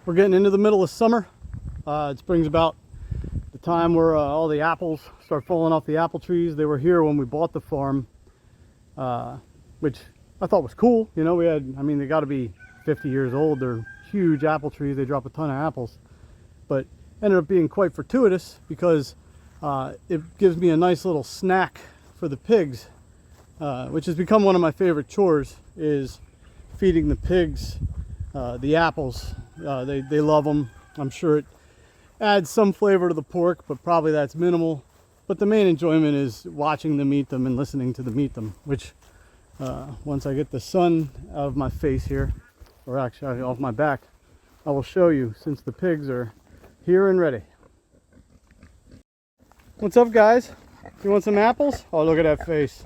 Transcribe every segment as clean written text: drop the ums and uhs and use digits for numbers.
We're getting into the middle of summer. Spring's about the time where all the apples start falling off the apple trees. They were here when we bought the farm, which I thought was cool. You know, they got to be 50 years old. They're huge apple trees. They drop a ton of apples. But ended up being quite fortuitous because it gives me a nice little snack for the pigs, which has become one of my favorite chores, is feeding the pigs the apples. They love them. I'm sure it adds some flavor to the pork, but probably that's minimal. But the main enjoyment is watching them eat them and listening to them eat them, which once I get the sun out of my face here, or actually off my back, I will show you, since the pigs are here and ready. What's up, guys? You want some apples? Oh, look at that face.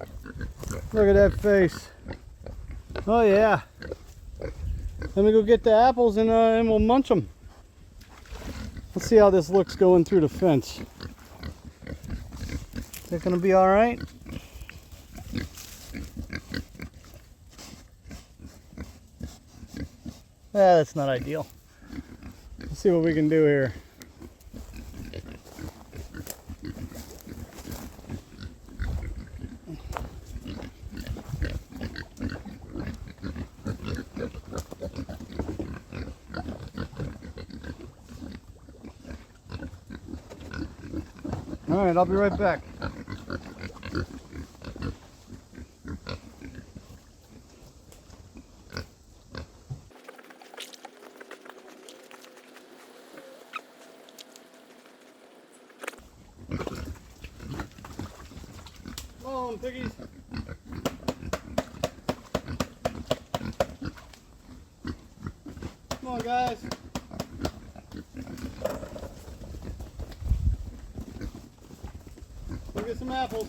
Look at that face. Oh yeah. Let me go get the apples and we'll munch them. Let's see how this looks going through the fence. Is that gonna be all right? That's not ideal. Let's see what we can do here. All right, I'll be right back. Come on, piggies. Come on, guys. Go get some apples.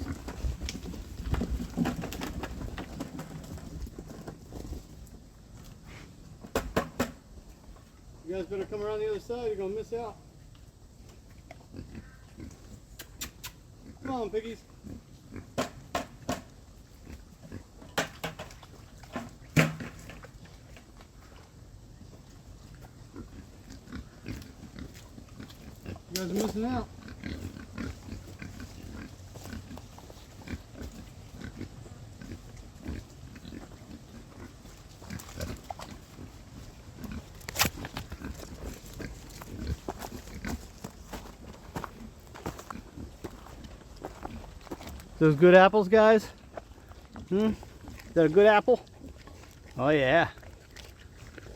You guys better come around the other side, you're gonna miss out. Come on, piggies. You guys are missing out. Those good apples, guys? Is that a good apple? Oh yeah,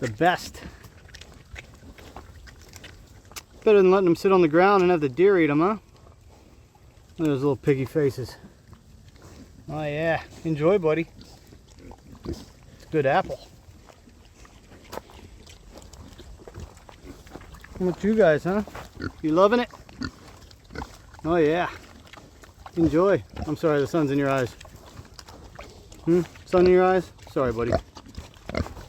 the best. Better than letting them sit on the ground and have the deer eat them, huh? Look at those little piggy faces. Oh yeah, enjoy, buddy. It's a good apple. How about you guys, huh? You loving it? Oh yeah. Enjoy. I'm sorry, the sun's in your eyes. Sun in your eyes? Sorry, buddy.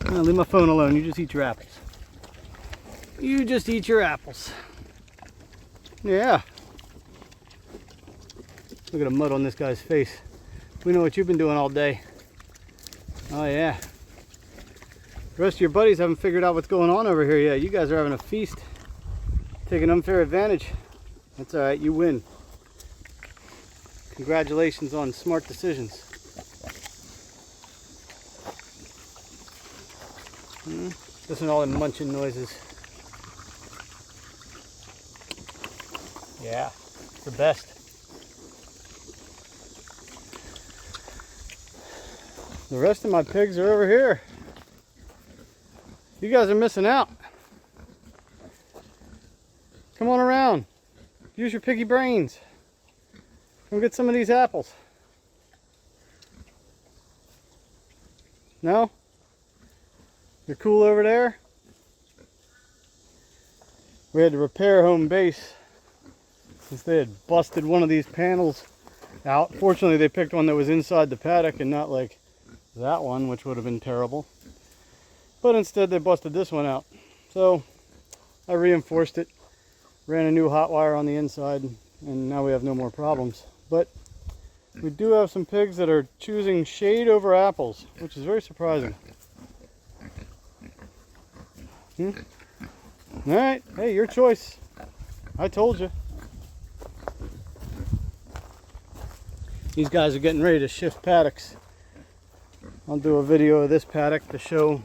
Leave my phone alone. You just eat your apples. You just eat your apples. Yeah. Look at the mud on this guy's face. We know what you've been doing all day. Oh yeah. The rest of your buddies haven't figured out what's going on over here yet. You guys are having a feast. Taking unfair advantage. That's alright, you win. Congratulations on smart decisions. Listen to all them munching noises. Yeah, it's the best. The rest of my pigs are over here. You guys are missing out. Come on around. Use your piggy brains. Come get some of these apples. No? You're cool over there? We had to repair home base since they had busted one of these panels out. Fortunately, they picked one that was inside the paddock and not like that one, which would have been terrible. But instead, they busted this one out. So I reinforced it, ran a new hot wire on the inside, and now we have no more problems. But we do have some pigs that are choosing shade over apples, which is very surprising. All right, hey, your choice. I told you. These guys are getting ready to shift paddocks. I'll do a video of this paddock to show,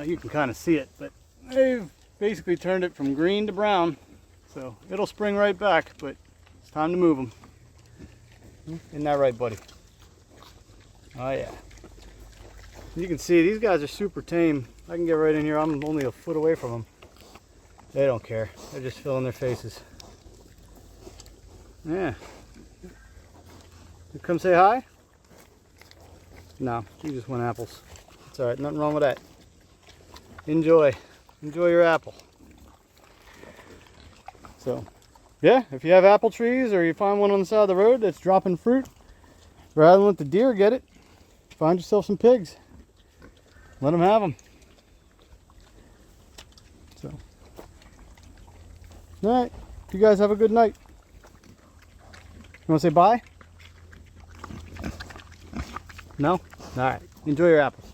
you can kind of see it, but they've basically turned it from green to brown. So it'll spring right back, but it's time to move them. Isn't that right, buddy? Oh yeah. You can see these guys are super tame. I can get right in here. I'm only a foot away from them. They don't care. They're just filling their faces. Yeah. You come say hi? No, you just want apples. It's alright, nothing wrong with that. Enjoy. Enjoy your apple. So, yeah, if you have apple trees or you find one on the side of the road that's dropping fruit, rather than let the deer get it, find yourself some pigs. Let them have them. So, alright, you guys have a good night. You want to say bye? No? Alright, enjoy your apples.